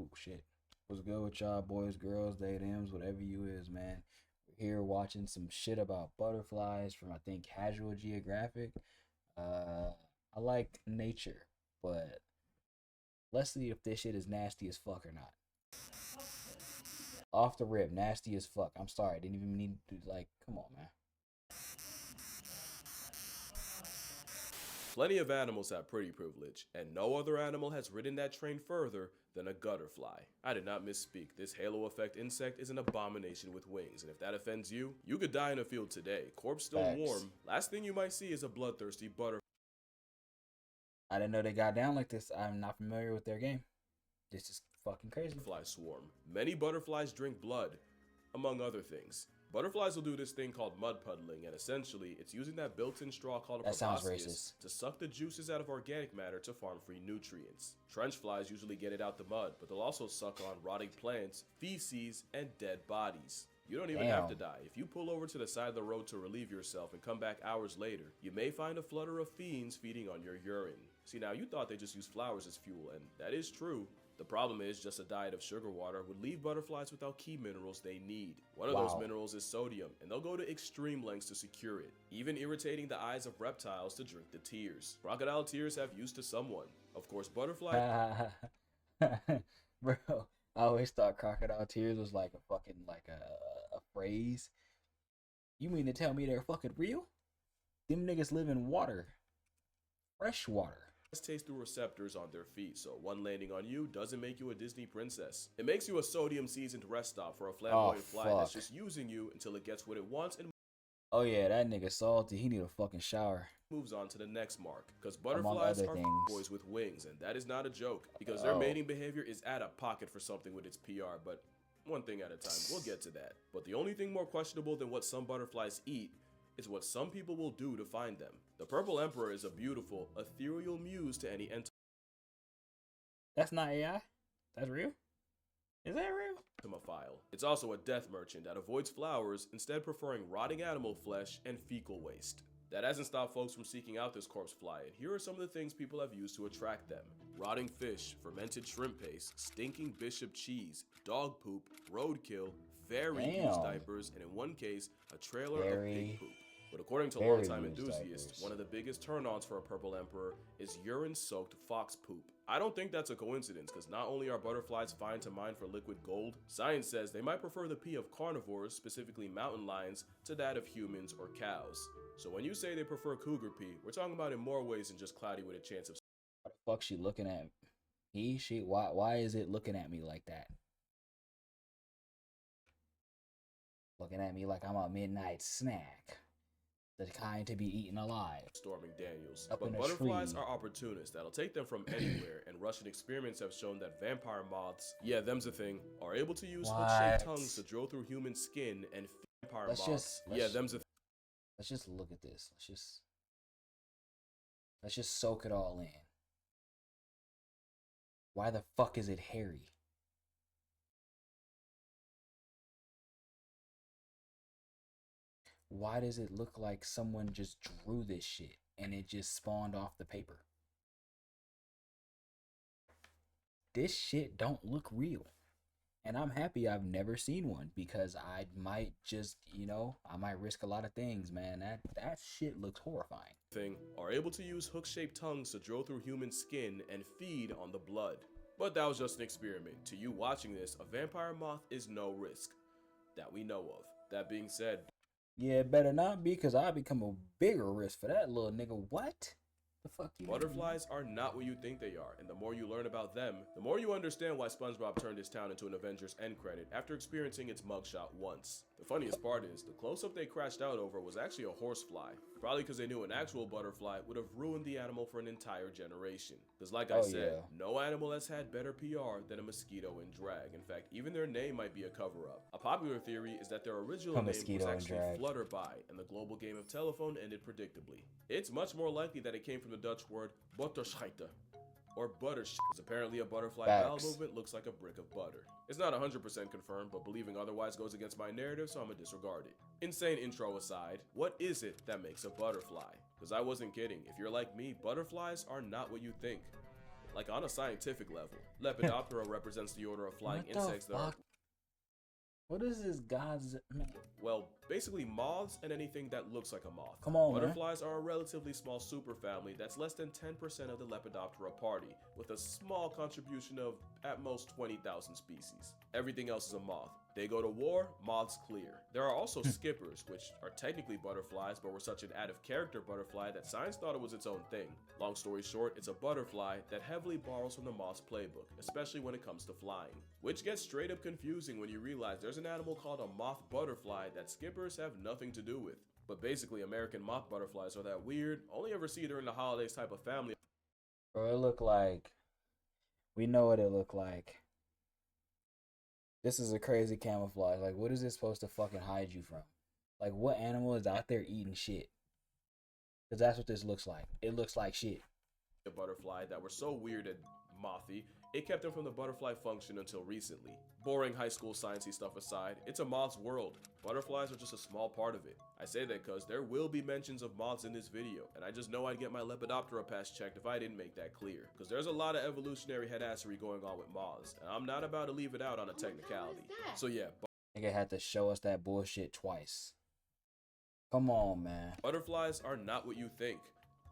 Oh shit. What's good with y'all boys, girls, they, thems, whatever you is, man. We're here watching some shit about butterflies from I think Casual Geographic. Uh I like nature, but let's see if this shit is nasty as fuck or not. Off the rip, nasty as fuck. I'm sorry, didn't even need to like come on, man. Plenty of animals have pretty privilege, and no other animal has ridden that train further than a gutterfly. I did not misspeak. This halo effect insect is an abomination with wings, and if that offends you, you could die in a field today. Corpse still Facts. warm. Last thing you might see is a bloodthirsty butterfly I didn't know they got down like this. I'm not familiar with their game. This is fucking crazy. swarm. Many butterflies drink blood, among other things. Butterflies will do this thing called mud puddling, and essentially, it's using that built-in straw called a That sounds proboscis racist. to suck the juices out of organic matter to farm free nutrients. Trench flies usually get it out the mud, but they'll also suck on rotting plants, feces, and dead bodies. You don't even have to Damn. die. If you pull over to the side of the road to relieve yourself and come back hours later, you may find a flutter of fiends feeding on your urine. See, now you thought they just used flowers as fuel, and that is true. The problem is just a diet of sugar water would leave butterflies without key minerals they need. One of those Wow. minerals is sodium, and they'll go to extreme lengths to secure it, even irritating the eyes of reptiles to drink the tears. Crocodile tears have use to someone. Of course, butterfly Bro, I always thought crocodile tears was like a fucking like a phrase. You mean to tell me they're fucking real? Them niggas live in water. Fresh water. taste through receptors on their feet, so one landing on you doesn't make you a Disney princess. It makes you a sodium seasoned rest stop for a flamboyant fly that's fuck. just using you until it gets what it wants and Oh yeah, that nigga salty. He need a fucking shower. moves on to the next mark. Because Among butterflies other are things. boys with wings, and that is not a joke. Because their Oh. mating behavior is at a pocket for something with its PR, but one thing at a time. We'll get to that. But the only thing more questionable than what some butterflies eat is what some people will do to find them. The purple emperor is a beautiful, ethereal muse to any That's not AI. That's real. Is that real? entomophile. It's also a death merchant that avoids flowers, instead preferring rotting animal flesh and fecal waste. That hasn't stopped folks from seeking out this corpse fly, and here are some of the things people have used to attract them. Rotting fish, fermented shrimp paste, stinking bishop cheese, dog poop, roadkill, very used Damn. diapers, and in one case, a trailer of Very- pig poop. But according to very longtime used enthusiasts, diapers. one of the biggest turn-ons for a purple emperor is urine-soaked fox poop. I don't think that's a coincidence, because not only are butterflies fine to mine for liquid gold, science says they might prefer the pee of carnivores, specifically mountain lions, to that of humans or cows. So when you say they prefer cougar pee, we're talking about in more ways than just cloudy with a chance of Why the fuck she looking at me? She why is it looking at me like that? Looking at me like I'm a midnight snack. The kind to be eaten alive. Storming Daniels. Up But in a butterflies tree. are opportunists that'll take them from anywhere, and Russian experiments have shown that vampire moths, yeah, them's a thing, are able to use hook-shaped What? tongues to drill through human skin and vampire Let's moths. just- Yeah, let's- them's a Let's just look at this. Let's just soak it all in. Why the fuck is it hairy? Why does it look like someone just drew this shit and it just spawned off the paper? This shit don't look real. And I'm happy I've never seen one because I might just, I might risk a lot of things, man. That shit looks horrifying. thing, are able to use hook-shaped tongues to drill through human skin and feed on the blood. But that was just an experiment. To you watching this, a vampire moth is no risk that we know of. That being said, Yeah, it better not be because I become a bigger risk for that little nigga. What? The fuck you mean? butterflies are not what you think they are, and the more you learn about them, the more you understand why SpongeBob turned his town into an Avengers end credit after experiencing its mugshot once. The funniest part is, the close-up they crashed out over was actually a horsefly, probably because they knew an actual butterfly would have ruined the animal for an entire generation. Because like I Oh, said, yeah. no animal has had better PR than a mosquito in drag. In fact, even their name might be a cover-up. A popular theory is that their original A name was mosquito in actually drag. Flutterby, and the global game of telephone ended predictably. It's much more likely that it came from the Dutch word butterscheiter, or butter shit, because apparently a butterfly bowel Facts. movement looks like a brick of butter. It's not 100% confirmed, but believing otherwise goes against my narrative, so I'm gonna disregard it. Insane intro aside, what is it that makes a butterfly? Because I wasn't kidding. If you're like me, butterflies are not what you think. like on a scientific level. Lepidoptera represents the order of flying What the insects that are fuck? What is this God's... well, basically moths and anything that looks like a moth. Come on, man. Butterflies are a relatively small superfamily that's less than 10% of the Lepidoptera party, with a small contribution of at most 20,000 species. Everything else is a moth. They go to war, moths clear. There are also skippers, which are technically butterflies, but were such an out-of-character butterfly that science thought it was its own thing. Long story short, it's a butterfly that heavily borrows from the moth's playbook, especially when it comes to flying. Which gets straight up confusing when you realize there's an animal called a moth butterfly that skippers have nothing to do with. But basically, American moth butterflies are that weird, only ever see during the holidays type of family. Bro, it looked like... We know what it looked like. This is a crazy camouflage. Like, what is this supposed to fucking hide you from? Like, what animal is out there eating shit? Because that's what this looks like. It looks like shit. A butterfly that were so weird and mothy, it kept them from the butterfly function until recently. Boring high school sciencey stuff aside, it's a moth's world. Butterflies are just a small part of it. I say that because there will be mentions of moths in this video, and I just know I'd get my Lepidoptera pass checked if I didn't make that clear. Because there's a lot of evolutionary headassery going on with moths, and I'm not about to leave it out on a technicality. So yeah, Nigga had to show us that bullshit twice. Come on, man. butterflies are not what you think,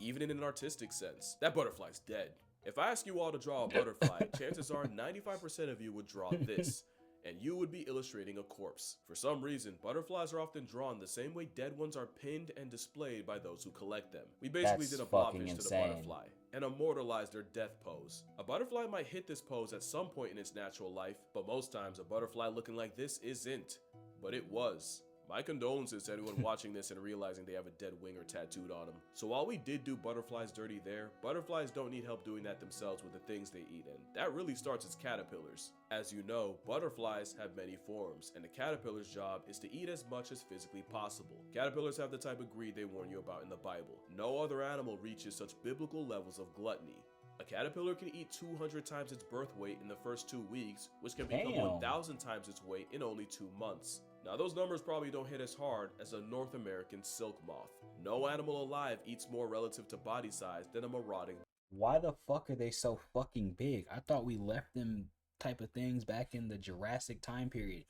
even in an artistic sense. That butterfly's dead. If I ask you all to draw a butterfly, chances are 95% of you would draw this, and you would be illustrating a corpse. For some reason, butterflies are often drawn the same way dead ones are pinned and displayed by those who collect them. We basically That's did a fucking blobfish to the insane. butterfly and immortalized their death pose. A butterfly might hit this pose at some point in its natural life, but most times a butterfly looking like this isn't. But it was. My condolences to anyone watching this and realizing they have a dead winger tattooed on them. So while we did do butterflies dirty there, butterflies don't need help doing that themselves with the things they eat, and that really starts as caterpillars. As you know, butterflies have many forms, and the caterpillar's job is to eat as much as physically possible. Caterpillars have the type of greed they warn you about in the Bible. No other animal reaches such biblical levels of gluttony. A caterpillar can eat 200 times its birth weight in the first 2 weeks, which can become Damn. 1,000 times its weight in only 2 months. Now those numbers probably don't hit as hard as a North American silk moth. No animal alive eats more relative to body size than a marauding Why the fuck are they so fucking big? I thought we left them type of things back in the Jurassic time period.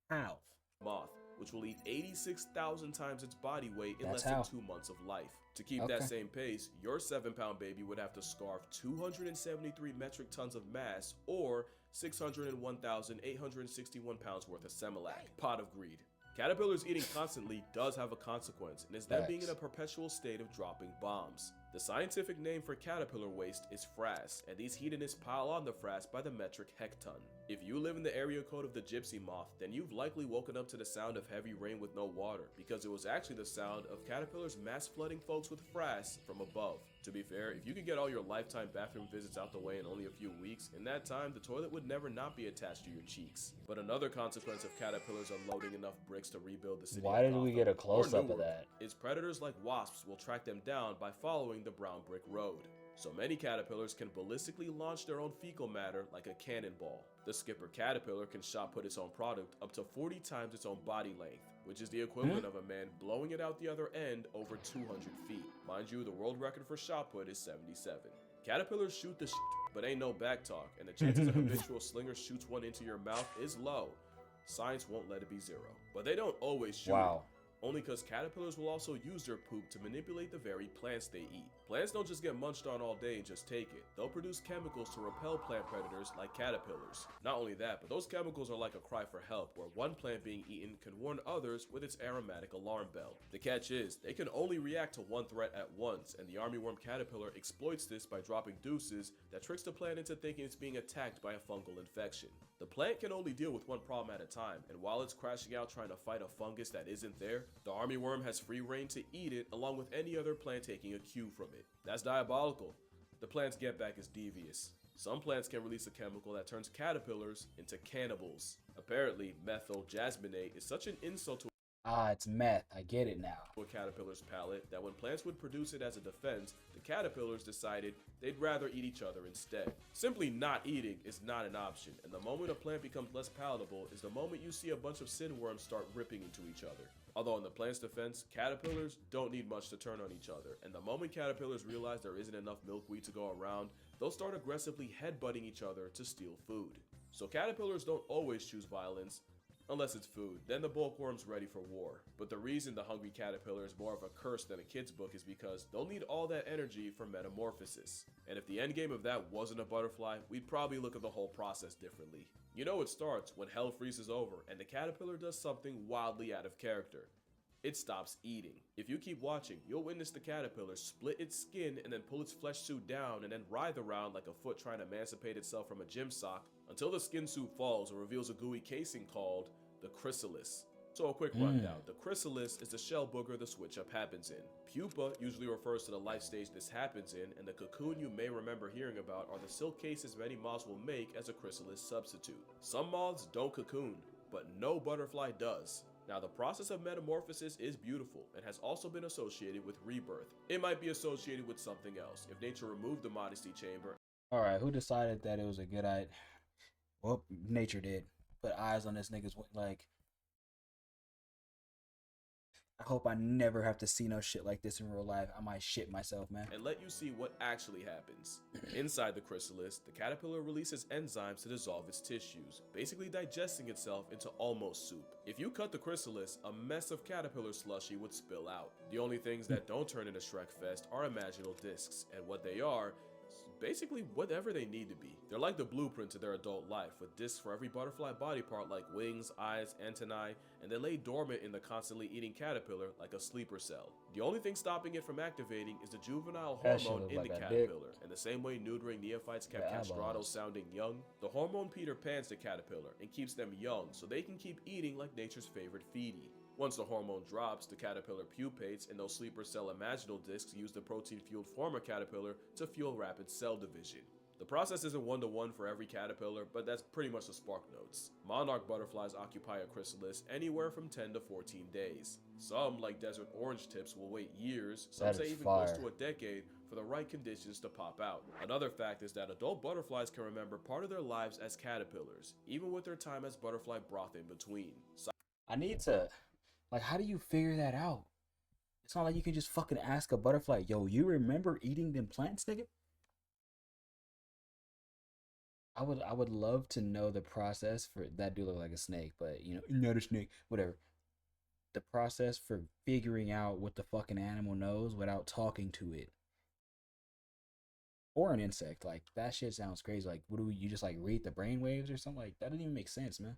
How? moth, which will eat 86,000 times its body weight in That's less how. than 2 months of life. To keep Okay. that same pace, your 7-pound baby would have to scarf 273 metric tons of mass or 601,861 pounds worth of Similac. Pot of greed. Caterpillars eating constantly does have a consequence, and is them being in a Facts. perpetual state of dropping bombs. The scientific name for caterpillar waste is frass, and these hedonists pile on the frass by the metric hecton. If you live in the area code of the gypsy moth, then you've likely woken up to the sound of heavy rain with no water, because it was actually the sound of caterpillars mass flooding folks with frass from above. To be fair, if you could get all your lifetime bathroom visits out the way in only a few weeks, in that time the toilet would never not be attached to your cheeks. But another consequence of caterpillars unloading enough bricks to rebuild the city Why of did we Gotham, get a or close-up of Newark, that? is predators like wasps will track them down by following the brown brick road. So many caterpillars can ballistically launch their own fecal matter like a cannonball. The skipper caterpillar can shot put its own product up to 40 times its own body length, which is the equivalent of a man blowing it out the other end over 200 feet. Mind you, the world record for shot put is 77. Caterpillars shoot the shit, but ain't no back talk, and the chances a habitual slinger shoots one into your mouth is low. Science won't let it be zero. But they don't always shoot. Wow. Only because caterpillars will also use their poop to manipulate the very plants they eat. Plants don't just get munched on all day and just take it. They'll produce chemicals to repel plant predators like caterpillars. Not only that, but those chemicals are like a cry for help, where one plant being eaten can warn others with its aromatic alarm bell. The catch is, they can only react to one threat at once, and the armyworm caterpillar exploits this by dropping deuces that tricks the plant into thinking it's being attacked by a fungal infection. The plant can only deal with one problem at a time, and while it's crashing out trying to fight a fungus that isn't there, the armyworm has free reign to eat it along with any other plant taking a cue from it. That's diabolical. The plant's get back is devious. Some plants can release a chemical that turns caterpillars into cannibals. Apparently, methyl jasmonate is such an insult to Ah, it's meth. I get it now. A caterpillar's palate that when plants would produce it as a defense, the caterpillars decided they'd rather eat each other instead. Simply not eating is not an option, and the moment a plant becomes less palatable is the moment you see a bunch of sandworms start ripping into each other. Although in the plant's defense, caterpillars don't need much to turn on each other, and the moment caterpillars realize there isn't enough milkweed to go around, they'll start aggressively headbutting each other to steal food. So caterpillars don't always choose violence, unless it's food, then the bulkworm's ready for war. But the reason the hungry caterpillar is more of a curse than a kid's book is because they'll need all that energy for metamorphosis. And if the endgame of that wasn't a butterfly, we'd probably look at the whole process differently. You know it starts when hell freezes over and the caterpillar does something wildly out of character. It stops eating. If you keep watching, you'll witness the caterpillar split its skin and then pull its flesh suit down and then writhe around like a foot trying to emancipate itself from a gym sock until the skin suit falls and reveals a gooey casing called the chrysalis. So a quick rundown. The chrysalis is the shell booger the switch up happens in. Pupa usually refers to the life stage this happens in, and the cocoon you may remember hearing about are the silk cases many moths will make as a chrysalis substitute. Some moths don't cocoon, but no butterfly does. Now, the process of metamorphosis is beautiful and has also been associated with rebirth. It might be associated with something else. If nature removed the modesty chamber. Alright, who decided that it was a good idea? Well, nature did. Put eyes on this nigga's like. I hope I never have to see no shit like this in real life. I might shit myself, man. And let you see what actually happens. Inside the chrysalis, the caterpillar releases enzymes to dissolve its tissues, basically digesting itself into almost soup. If you cut the chrysalis, a mess of caterpillar slushy would spill out. The only things that don't turn into Shrek Fest are imaginal discs, and what they are basically whatever they need to be. They're like the blueprint to their adult life, with discs for every butterfly body part like wings, eyes, antennae, and they lay dormant in the constantly eating caterpillar like a sleeper cell. The only thing stopping it from activating is the juvenile hormone in the caterpillar. In the same way neutering neophytes kept castratos sounding young, the hormone Peter Pans the caterpillar and keeps them young so they can keep eating like nature's favorite feedie. Once the hormone drops, the caterpillar pupates, and those sleeper cell imaginal discs use the protein-fueled former caterpillar to fuel rapid cell division. The process isn't one-to-one for every caterpillar, but that's pretty much the spark notes. Monarch butterflies occupy a chrysalis anywhere from 10 to 14 days. Some, like desert orange tips, will wait years, some say even close to a decade, for the right conditions to pop out. Another fact is that adult butterflies can remember part of their lives as caterpillars, even with their time as butterfly broth in between. I need to... Like, how do you figure that out? It's not like you can just fucking ask a butterfly, yo, you remember eating them plants, nigga? I would love to know the process for that. Do look like a snake, but you know, not a snake, whatever. The process for figuring out what the fucking animal knows without talking to it. Or an insect, like that shit sounds crazy. Like, what do you just like read the brainwaves or something? Like that doesn't even make sense, man.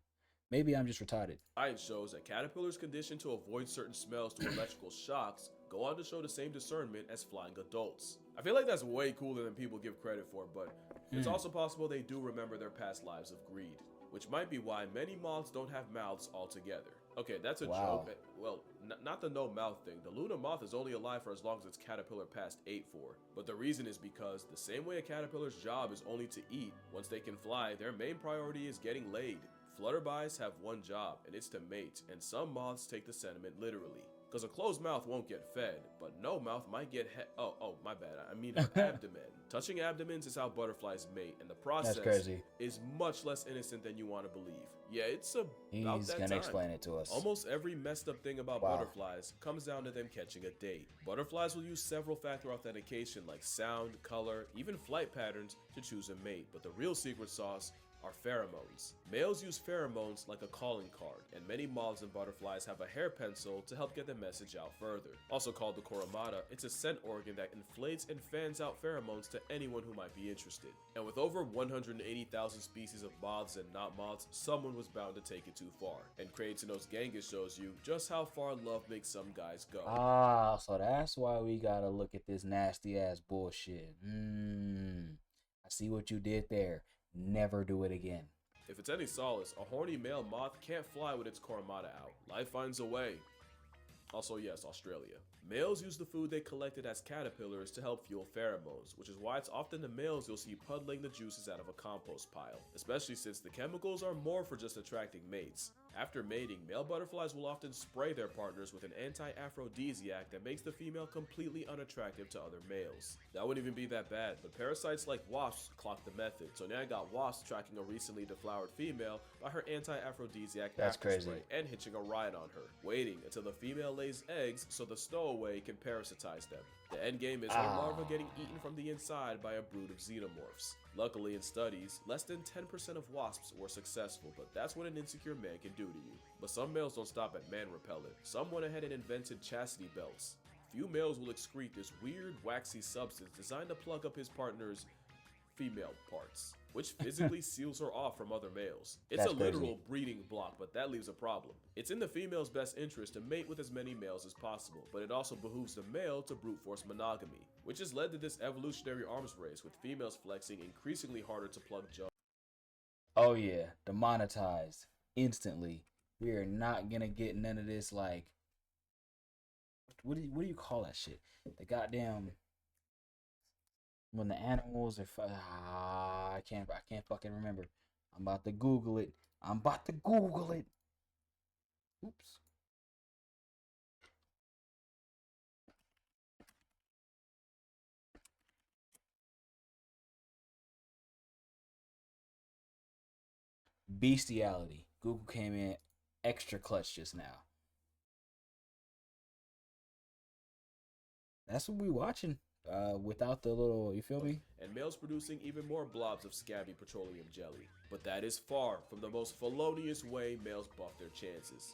Maybe I'm just retarded. Science shows that caterpillars conditioned to avoid certain smells to electrical shocks go on to show the same discernment as flying adults. I feel like that's way cooler than people give credit for, but it's also possible they do remember their past lives of greed, which might be why many moths don't have mouths altogether. Okay, that's a joke. Well, not the no mouth thing. The Luna moth is only alive for as long as its caterpillar past ate for. But the reason is because the same way a caterpillar's job is only to eat, once they can fly, their main priority is getting laid. Flutterbys have one job, and it's to mate, and some moths take the sentiment literally. Because a closed mouth won't get fed, but no mouth might get my bad, I mean her abdomen. Touching abdomens is how butterflies mate, and the process is much less innocent than you want to believe. Yeah, it's about He's that gonna time. explain it to us. Almost every messed up thing about butterflies comes down to them catching a date. Butterflies will use several factor authentication like sound, color, even flight patterns to choose a mate, but the real secret sauce are pheromones. Males use pheromones like a calling card, and many moths and butterflies have a hair pencil to help get the message out further. Also called the coromata, it's a scent organ that inflates and fans out pheromones to anyone who might be interested. And with over 180,000 species of moths and not moths, someone was bound to take it too far. And Creighton's Genghis shows you just how far love makes some guys go. Ah, so that's why we gotta look at this nasty ass bullshit. I see what you did there. Never do it again. If it's any solace, a horny male moth can't fly with its coromata out. Life finds a way. Also, yes, Australia. Males use the food they collected as caterpillars to help fuel pheromones, which is why it's often the males you'll see puddling the juices out of a compost pile, especially since the chemicals are more for just attracting mates. After mating, male butterflies will often spray their partners with an anti-aphrodisiac that makes the female completely unattractive to other males. That wouldn't even be that bad, but parasites like wasps clock the method. So now I got wasps tracking a recently deflowered female by her anti-aphrodisiac That's after crazy. spray and hitching a ride on her, waiting until the female lays eggs so the stowaway can parasitize them. The end game is her larva getting eaten from the inside by a brood of xenomorphs. Luckily, in studies, less than 10% of wasps were successful, but that's what an insecure man can do to you. But some males don't stop at man repellent. Some went ahead and invented chastity belts. Few males will excrete this weird, waxy substance designed to plug up his partner's female parts, which physically seals her off from other males. It's That's a literal crazy. breeding block, but that leaves a problem. It's in the female's best interest to mate with as many males as possible, but it also behooves the male to brute force monogamy, which has led to this evolutionary arms race with females flexing increasingly harder to plug jugs. Oh yeah, demonetized instantly. We are not gonna get none of this like what do you call that shit? The goddamn when the animals are I can't fucking remember. I'm about to Google it. I'm about to Google it. Oops. Bestiality. Google came in extra clutch just now. That's what we watching. Without the little, you feel me? And males producing even more blobs of scabby petroleum jelly. But that is far from the most felonious way males buff their chances.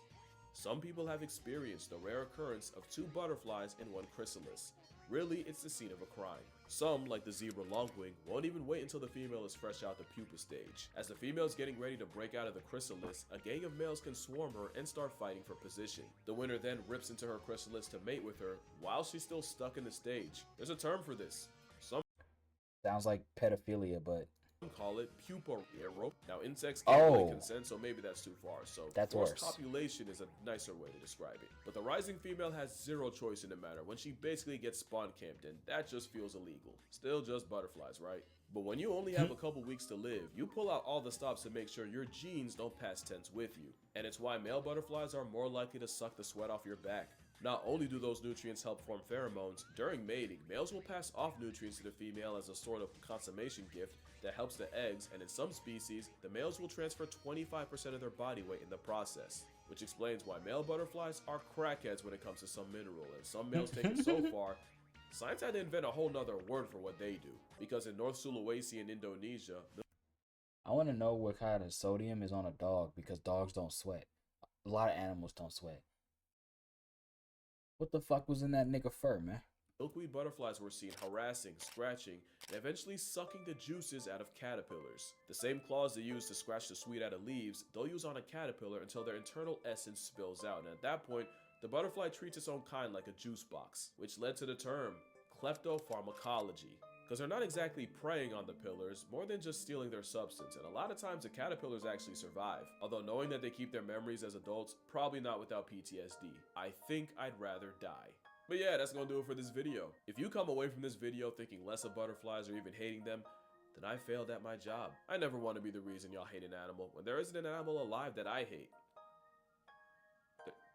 Some people have experienced the rare occurrence of two butterflies in one chrysalis. Really, it's the scene of a crime. Some, like the zebra longwing, won't even wait until the female is fresh out the pupa stage. As the female is getting ready to break out of the chrysalis, a gang of males can swarm her and start fighting for position. The winner then rips into her chrysalis to mate with her while she's still stuck in the stage. There's a term for this. Some Sounds like pedophilia, but call it pupa erosion. Now insects can't really Oh. consent, so maybe that's too far. So That's forced worse. copulation is a nicer way to describe it. But the rising female has zero choice in the matter when she basically gets spawn camped, and that just feels illegal. Still just butterflies, right? But when you only have a couple weeks to live, you pull out all the stops to make sure your genes don't pass tense with you. And it's why male butterflies are more likely to suck the sweat off your back. Not only do those nutrients help form pheromones, during mating, males will pass off nutrients to the female as a sort of consummation gift that helps the eggs, and in some species, the males will transfer 25% of their body weight in the process. Which explains why male butterflies are crackheads when it comes to some mineral, and some males take it so far, science had to invent a whole nother word for what they do. Because in North Sulawesi and Indonesia, I want to know what kind of sodium is on a dog because dogs don't sweat. A lot of animals don't sweat. What the fuck was in that nigga fur, man? milkweed butterflies were seen harassing, scratching, and eventually sucking the juices out of caterpillars. The same claws they use to scratch the sweet out of leaves, they'll use on a caterpillar until their internal essence spills out, and at that point, the butterfly treats its own kind like a juice box, which led to the term kleptopharmacology. Because they're not exactly preying on the pillars, more than just stealing their substance, and a lot of times the caterpillars actually survive. Although knowing that they keep their memories as adults, probably not without PTSD. I think I'd rather die. But yeah, that's gonna do it for this video. If you come away from this video thinking less of butterflies or even hating them, then I failed at my job. I never want to be the reason y'all hate an animal when there isn't an animal alive that I hate.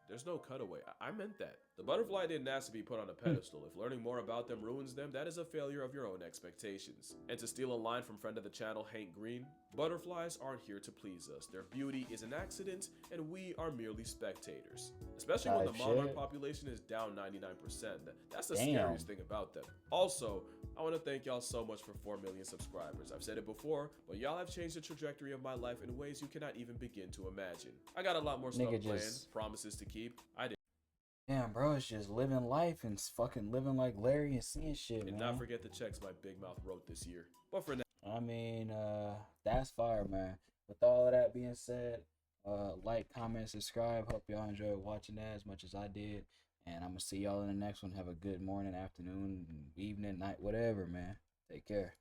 There's no cutaway. I meant that. The butterfly didn't ask to be put on a pedestal. If learning more about them ruins them, that is a failure of your own expectations. And to steal a line from friend of the channel, Hank Green, butterflies aren't here to please us. Their beauty is an accident, and we are merely spectators. Especially when the monarch population is down 99%. That's the scariest thing about them. Also, I want to thank y'all so much for 4 million subscribers. I've said it before, but y'all have changed the trajectory of my life in ways you cannot even begin to imagine. I got a lot more stuff planned, promises to keep. I didn't. Damn, bro, it's just living life and fucking living like Larry and seeing shit, man. Not forget the checks my big mouth wrote this year. But for now, I mean, that's fire, man. With all of that being said, like, comment, subscribe. Hope y'all enjoyed watching that as much as I did. And I'm gonna see y'all in the next one. Have a good morning, afternoon, evening, night, whatever, man. Take care.